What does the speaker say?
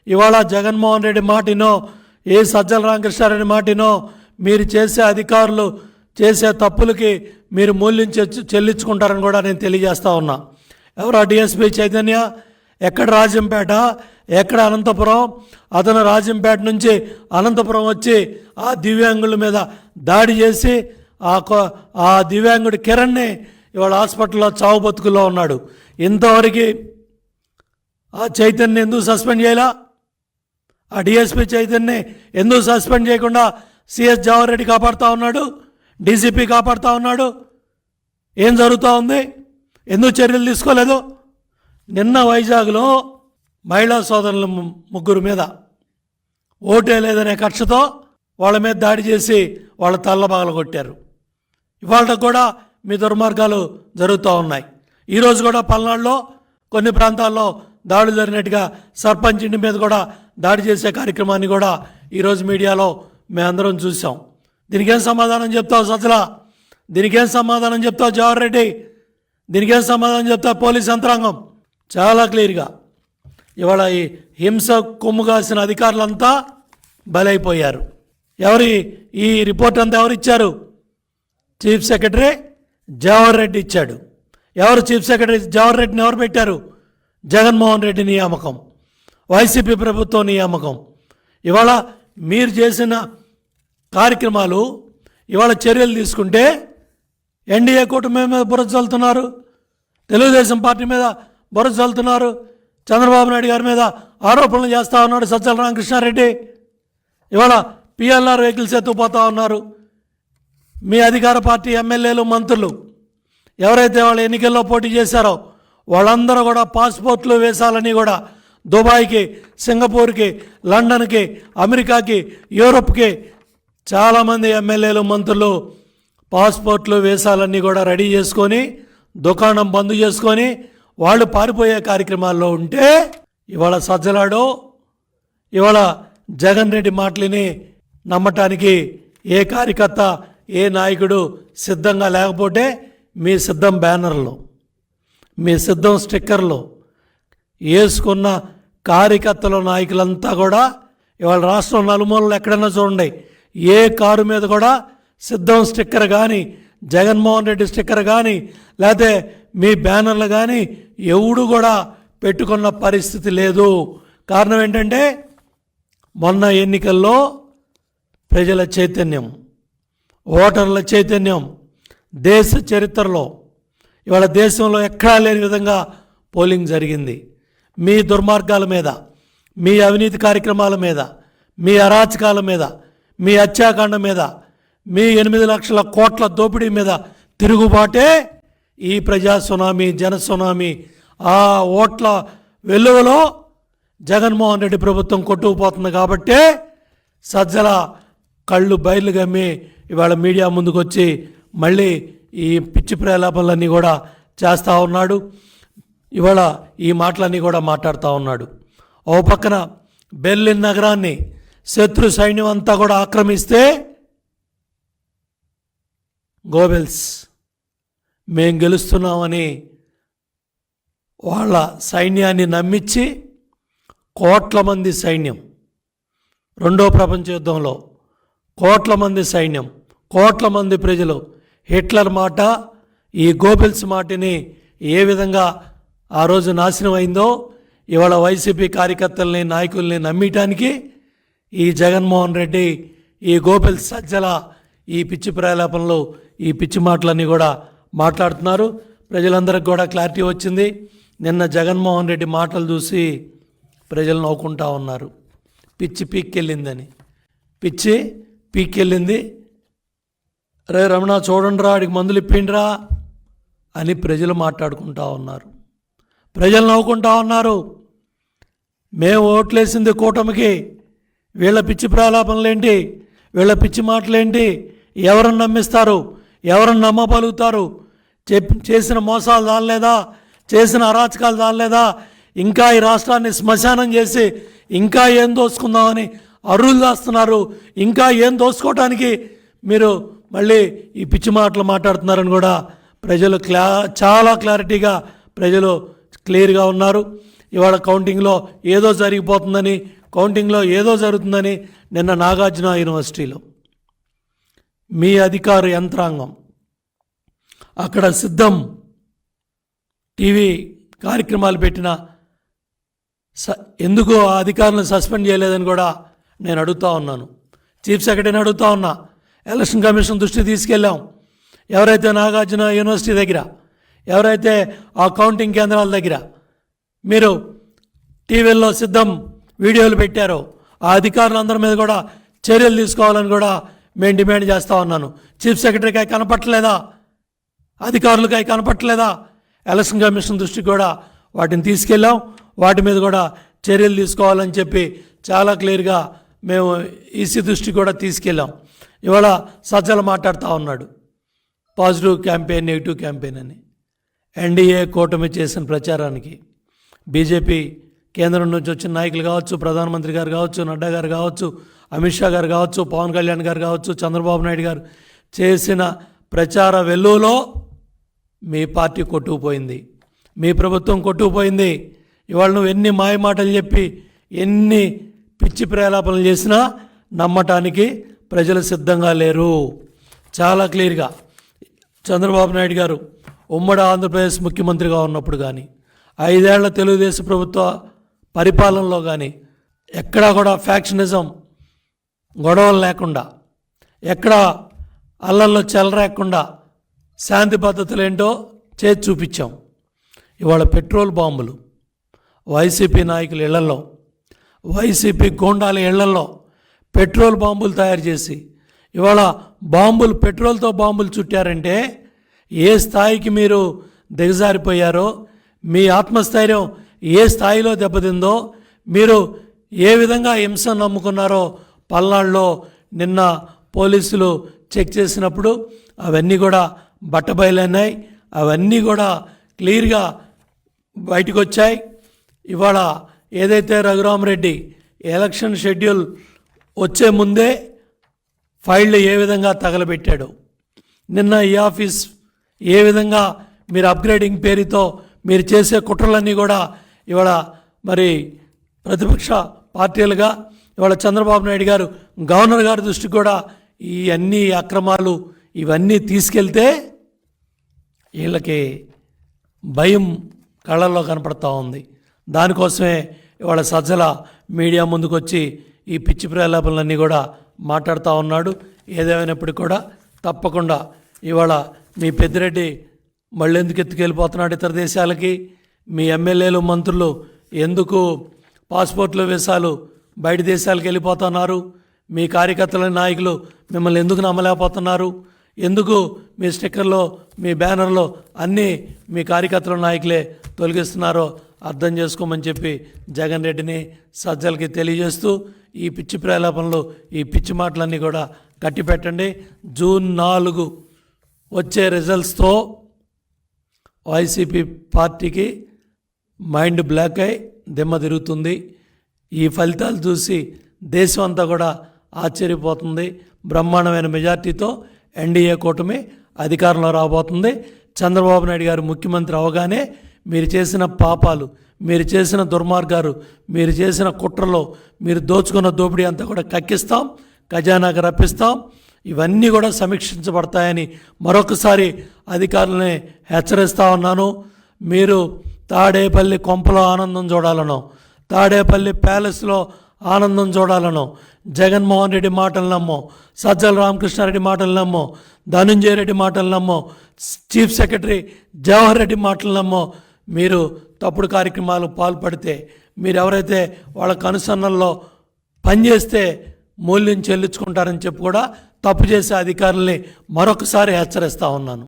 ఇవాళ జగన్మోహన్ రెడ్డి మాటినో, ఏ సజ్జల రామకృష్ణారెడ్డి మాటినో మీరు చేసే అధికారులు చేసే తప్పులకి మీరు మూల్యం చెల్లించుకుంటారని కూడా నేను తెలియజేస్తా ఉన్నా. ఎవరు డిఎస్పీ చైతన్య, ఎక్కడ రాజంపేట, ఎక్కడ అనంతపురం, అతను రాజంపేట నుంచి అనంతపురం వచ్చి ఆ దివ్యాంగుల మీద దాడి చేసి ఆ దివ్యాంగుడి కిరణ్ని ఇవాళ హాస్పిటల్లో చావు బతుకుల్లో ఉన్నాడు. ఇంతవరకు ఆ చైతన్య ఎందుకు సస్పెండ్ చేయాలా? ఆ డిఎస్పీ చైతన్యని ఎందుకు సస్పెండ్ చేయకుండా సిఎస్ జవహర్ రెడ్డి కాపాడుతూ ఉన్నాడు, డీజీపీ కాపాడుతూ ఉన్నాడు? ఏం జరుగుతూ ఉంది? ఎందుకు చర్యలు తీసుకోలేదు? నిన్న వైజాగ్లో మహిళా సోదరుల ముగ్గురు మీద ఓటే లేదనే కక్షతో వాళ్ళ మీద దాడి చేసి వాళ్ళ తల్లబాగలు కొట్టారు. ఇవాళ కూడా మీ దుర్మార్గాలు జరుగుతూ ఉన్నాయి. ఈరోజు కూడా పల్నాడులో కొన్ని ప్రాంతాల్లో దాడులు జరిగినట్టుగా సర్పంచ్ ఇంటి మీద కూడా దాడి చేసే కార్యక్రమాన్ని కూడా ఈరోజు మీడియాలో మేమందరం చూసాం. దీనికేం సమాధానం చెప్తావు సజ్జల? దీనికేం సమాధానం చెప్తావు జవహర్ రెడ్డి? దీనికేం సమాధానం చెప్తావు పోలీస్ యంత్రాంగం? చాలా క్లియర్గా ఇవాళ ఈ హింస కొమ్ముగాసిన అధికారులంతా బలైపోయారు. ఈ రిపోర్ట్ అంతా ఎవరిచ్చారు? చీఫ్ సెక్రటరీ జవహర్ రెడ్డి ఇచ్చాడు. ఎవరు చీఫ్ సెక్రటరీ జవహర్ రెడ్డిని ఎవరు పెట్టారు? జగన్మోహన్ రెడ్డి నియామకం, వైసీపీ ప్రభుత్వం నియామకం. ఇవాళ మీరు చేసిన కార్యక్రమాలు, ఇవాళ చర్యలు తీసుకుంటే ఎన్డీఏ కూటమి మీద బురద చల్లుతున్నారు, తెలుగుదేశం పార్టీ మీద బురద చల్లుతున్నారు, చంద్రబాబు నాయుడు గారి మీద ఆరోపణలు చేస్తూ ఉన్నాడు సజ్జల రామకృష్ణారెడ్డి. ఇవాళ పిఎల్ఆర్ వెహికల్స్ ఎత్తుకుపోతూ ఉన్నారు. మీ అధికార పార్టీ ఎమ్మెల్యేలు, మంత్రులు ఎవరైతే వాళ్ళు ఎన్నికల్లో పోటీ చేశారో వాళ్ళందరూ కూడా పాస్పోర్ట్లు వేసాలని కూడా దుబాయ్కి, సింగపూర్కి, లండన్కి, అమెరికాకి, యూరోప్కి చాలామంది ఎమ్మెల్యేలు, మంత్రులు పాస్పోర్ట్లు వేసాలన్నీ కూడా రెడీ చేసుకొని దుకాణం బంద్ చేసుకొని వాళ్ళు పారిపోయే కార్యక్రమాల్లో ఉంటే ఇవాళ సజ్జలాడో, ఇవాళ జగన్ రెడ్డి మాటలని నమ్మటానికి ఏ కార్యకర్త, ఏ నాయకుడు సిద్ధంగా లేకపోతే మీ సిద్ధం బ్యానర్లో, మీ సిద్ధం స్టిక్కర్లో వేసుకున్న కార్యకర్తలు, నాయకులంతా కూడా ఇవాళ రాష్ట్రం నలుమూలలు ఎక్కడన్నా చూడండి, ఏ కారు మీద కూడా సిద్ధం స్టిక్కర్ కానీ, జగన్మోహన్ రెడ్డి స్టిక్కర్ కానీ, లేకపోతే మీ బ్యానర్లు కానీ ఎవడు కూడా పెట్టుకున్న పరిస్థితి లేదు. కారణం ఏంటంటే మొన్న ఎన్నికల్లో ప్రజల చైతన్యం, ఓటర్ల చైతన్యం దేశ చరిత్రలో ఇవాళ దేశంలో ఎక్కడా లేని విధంగా పోలింగ్ జరిగింది. మీ దుర్మార్గాల మీద, మీ అవినీతి కార్యక్రమాల మీద, మీ అరాచకాల మీద, మీ హత్యాకాండ మీద, మీ 8 లక్షల కోట్ల దోపిడీ మీద తిరుగుబాటే ఈ ప్రజా సునామీ, జన సునామీ. ఆ ఓట్ల వెలువలో జగన్మోహన్ రెడ్డి ప్రభుత్వం కొట్టుకుపోతుంది. కాబట్టే సజ్జల కళ్ళు బయలు గమ్మి ఇవాళ మీడియా ముందుకు వచ్చి మళ్ళీ ఈ పిచ్చి ప్రలాపనలన్నీ కూడా చేస్తూ ఉన్నాడు. ఇవాళ ఈ మాటలన్నీ కూడా మాట్లాడుతూ ఉన్నాడు. ఓ పక్కన బెర్లిన్ నగరాన్ని శత్రు సైన్యం అంతా కూడా ఆక్రమిస్తే గోబెల్స్ మేం గెలుస్తున్నామని వాళ్ళ సైన్యాన్ని నమ్మించి కోట్ల మంది సైన్యం, రెండో ప్రపంచ యుద్ధంలో కోట్ల మంది సైన్యం, కోట్ల మంది ప్రజలు హిట్లర్ మాట, ఈ గోబెల్స్ మాటని ఏ విధంగా ఆ రోజు నాశనం అయిందో ఇవాళ వైసీపీ కార్యకర్తల్ని, నాయకుల్ని నమ్మటానికి ఈ జగన్మోహన్ రెడ్డి, ఈ గోబెల్స్, సజ్జల ఈ పిచ్చి ప్రలాపనలు, ఈ పిచ్చి మాటలన్నీ కూడా మాట్లాడుతున్నారు. ప్రజలందరికీ కూడా క్లారిటీ వచ్చింది. నిన్న జగన్మోహన్ రెడ్డి మాటలు చూసి ప్రజలు నవ్వుకుంటా ఉన్నారు. పిచ్చి పీక్కెళ్ళిందని, పిచ్చి పీక్కెళ్ళింది, రే రమణ చూడండి రా, ఆడికి మందులు ఇప్పిండ్రా అని ప్రజలు మాట్లాడుకుంటా ఉన్నారు. ప్రజలు నవ్వుకుంటా ఉన్నారు. మేము ఓట్లేసింది కూటమికి, వీళ్ళ పిచ్చి ప్రలాపనలేంటి, వీళ్ళ పిచ్చి మాటలేంటి, ఎవరిని నమ్మిస్తారు, ఎవరిని నమ్మగలుగుతారు? చేసిన మోసాలు దానిలేదా, చేసిన అరాచకాలు దానిలేదా, ఇంకా ఈ రాష్ట్రాన్ని శ్మశానం చేసి ఇంకా ఏం దోసుకుందామని అర్రులు దాస్తున్నారు. ఇంకా ఏం దోసుకోవటానికి మీరు మళ్ళీ ఈ పిచ్చి మాటలు మాట్లాడుతున్నారని కూడా ప్రజలు చాలా క్లారిటీగా ప్రజలు క్లియర్గా ఉన్నారు. ఇవాళ కౌంటింగ్లో ఏదో జరిగిపోతుందని, కౌంటింగ్లో ఏదో జరుగుతుందని నిన్న నాగార్జున యూనివర్సిటీలో మీ అధికార యంత్రాంగం అక్కడ సిద్ధం టీవీ కార్యక్రమాలు పెట్టిన ఎందుకు ఆ అధికారులను సస్పెండ్ చేయలేదని కూడా నేను అడుగుతూ ఉన్నాను. చీఫ్ సెక్రటరీని అడుగుతూ ఉన్నా. ఎలక్షన్ కమిషన్ దృష్టికి తీసుకెళ్ళాం. ఎవరైతే నాగార్జున యూనివర్సిటీ దగ్గర, ఎవరైతే ఆ కౌంటింగ్ కేంద్రాల దగ్గర మీరు టీవీల్లో సిద్ధం వీడియోలు పెట్టారో ఆ అధికారులందరి మీద కూడా చర్యలు తీసుకోవాలని కూడా మేము డిమాండ్ చేస్తూ ఉన్నాను. చీఫ్ సెక్రటరీకి అవి కనపట్టలేదా? అధికారులకు అవి కనపట్టలేదా? ఎలక్షన్ కమిషన్ దృష్టికి కూడా వాటిని తీసుకెళ్ళాం. వాటి మీద కూడా చర్యలు తీసుకోవాలని చెప్పి చాలా క్లియర్గా మేము ఈసీ దృష్టికి కూడా తీసుకెళ్ళాం. ఇవాళ సజ్జల మాట్లాడుతూ ఉన్నాడు పాజిటివ్ క్యాంపెయిన్, నెగిటివ్ క్యాంపెయిన్ అని. ఎన్డీఏ కూటమి చేసిన ప్రచారానికి బీజేపీ కేంద్రం నుంచి వచ్చిన నాయకులు కావచ్చు, ప్రధానమంత్రి గారు కావచ్చు, నడ్డా గారు కావచ్చు, అమిత్ షా గారు కావచ్చు, పవన్ కళ్యాణ్ గారు కావచ్చు, చంద్రబాబు నాయుడు గారు చేసిన ప్రచార వెల్లువలో మీ పార్టీ కొట్టుకుపోయింది, మీ ప్రభుత్వం కొట్టుకుపోయింది. ఇవాళ నువ్వు ఎన్ని మాయమాటలు చెప్పి ఎన్ని పిచ్చి ప్రేలాపనలు చేసినా నమ్మటానికి ప్రజలు సిద్ధంగా లేరు. చాలా క్లియర్గా చంద్రబాబు నాయుడు గారు ఉమ్మడి ఆంధ్రప్రదేశ్ ముఖ్యమంత్రిగా ఉన్నప్పుడు కానీ, 5 ఏళ్ల తెలుగుదేశం ప్రభుత్వ పరిపాలనలో కానీ ఎక్కడా కూడా ఫ్యాక్షనిజం గొడవలు లేకుండా, ఎక్కడ అల్లల్లో చెలరేకుండా శాంతి పద్ధతులు ఏంటో చేసి చూపించాం. ఇవాళ పెట్రోల్ బాంబులు వైసీపీ నాయకుల ఇళ్లలో, వైసీపీ గోండాల ఇళ్లలో పెట్రోల్ బాంబులు తయారు చేసి ఇవాళ బాంబులు, పెట్రోల్తో బాంబులు చుట్టారంటే ఏ స్థాయికి మీరు దిగజారిపోయారో, మీ ఆత్మస్థైర్యం ఏ స్థాయిలో దెబ్బతిందో, మీరు ఏ విధంగా హింసను నమ్ముకున్నారో పల్నాడులో నిన్న పోలీసులు చెక్ చేసినప్పుడు అవన్నీ కూడా బట్టబయలైనాయి. అవన్నీ కూడా క్లియర్గా బయటకు వచ్చాయి. ఇవాళ ఏదైతే రఘురామరెడ్డి ఎలక్షన్ షెడ్యూల్ వచ్చే ముందే ఫైళ్ళు ఏ విధంగా తగలబెట్టాడో, నిన్న ఈ ఆఫీస్ ఏ విధంగా మీరు అప్గ్రేడింగ్ పేరుతో మీరు చేసే కుట్రలన్నీ కూడా ఇవాళ మరి ప్రతిపక్ష పార్టీలుగా ఇవాళ చంద్రబాబు నాయుడు గారు గవర్నర్ గారి దృష్టికి కూడా ఈ అన్ని అక్రమాలు ఇవన్నీ తీసుకెళ్తే వీళ్ళకి భయం కళ్ళల్లో కనపడతా ఉంది. దానికోసమే ఇవాళ సజ్జల మీడియా ముందుకు వచ్చి ఈ పిచ్చి ప్రలాపనలన్నీ కూడా మాట్లాడుతూ ఉన్నాడు. ఏదేమైనప్పటికీ కూడా తప్పకుండా ఇవాళ మీ పెద్దిరెడ్డి మళ్ళీ ఎందుకు ఎత్తుకెళ్ళిపోతున్నాడు ఇతర దేశాలకి, మీ ఎమ్మెల్యేలు మంత్రులు ఎందుకు పాస్పోర్ట్లు వీసాలు బయట దేశాలకు వెళ్ళిపోతున్నారు, మీ కార్యకర్తల నాయకులు మిమ్మల్ని ఎందుకు నమ్మలేకపోతున్నారు, ఎందుకు మీ స్టిక్కర్లో మీ బ్యానర్లో అన్నీ మీ కార్యకర్తల నాయకులే తొలగిస్తున్నారో అర్థం చేసుకోమని చెప్పి జగన్ రెడ్డిని సజ్జలకి తెలియజేస్తూ ఈ పిచ్చి ప్రలాపనలు, ఈ పిచ్చి మాటలన్నీ కూడా కట్టిపెట్టండి. జూన్ 4 వచ్చే రిజల్ట్స్తో వైసీపీ పార్టీకి మైండ్ బ్లాక్ అయి దిమ్మ తిరుగుతుంది. ఈ ఫలితాలు చూసి దేశం అంతా కూడా ఆశ్చర్యపోతుంది. బ్రహ్మాండమైన మెజార్టీతో ఎన్డీఏ కూటమి అధికారంలో రాబోతుంది. చంద్రబాబు నాయుడు గారు ముఖ్యమంత్రి అవగానే మీరు చేసిన పాపాలు, మీరు చేసిన దుర్మార్గాలు, మీరు చేసిన కుట్రలో మీరు దోచుకున్న దోపిడీ అంతా కూడా కక్కిస్తాం, ఖజానాకు రప్పిస్తాం. ఇవన్నీ కూడా సమీక్షించబడతాయని మరొకసారి అధికారులని హెచ్చరిస్తూ ఉన్నాను. మీరు తాడేపల్లి కొంపలో ఆనందం చూడాలనో, తాడేపల్లి ప్యాలెస్లో ఆనందం చూడాలనో, జగన్మోహన్ రెడ్డి మాటలు నమ్మో, సజ్జల రామకృష్ణారెడ్డి మాటలు నమ్మో, ధనుంజయ రెడ్డి మాటలు నమ్మో, చీఫ్ సెక్రటరీ జవహర్ రెడ్డి మాటలు నమ్మో, మీరు తప్పుడు కార్యక్రమాలు పాల్పడితే, మీరు ఎవరైతే వాళ్ళ కనుసన్నల్లో పనిచేస్తే మూల్యం చెల్లించుకుంటారని చెప్పి కూడా తప్పు చేసే అధికారుల్ని మరొకసారి హెచ్చరిస్తూ ఉన్నాను.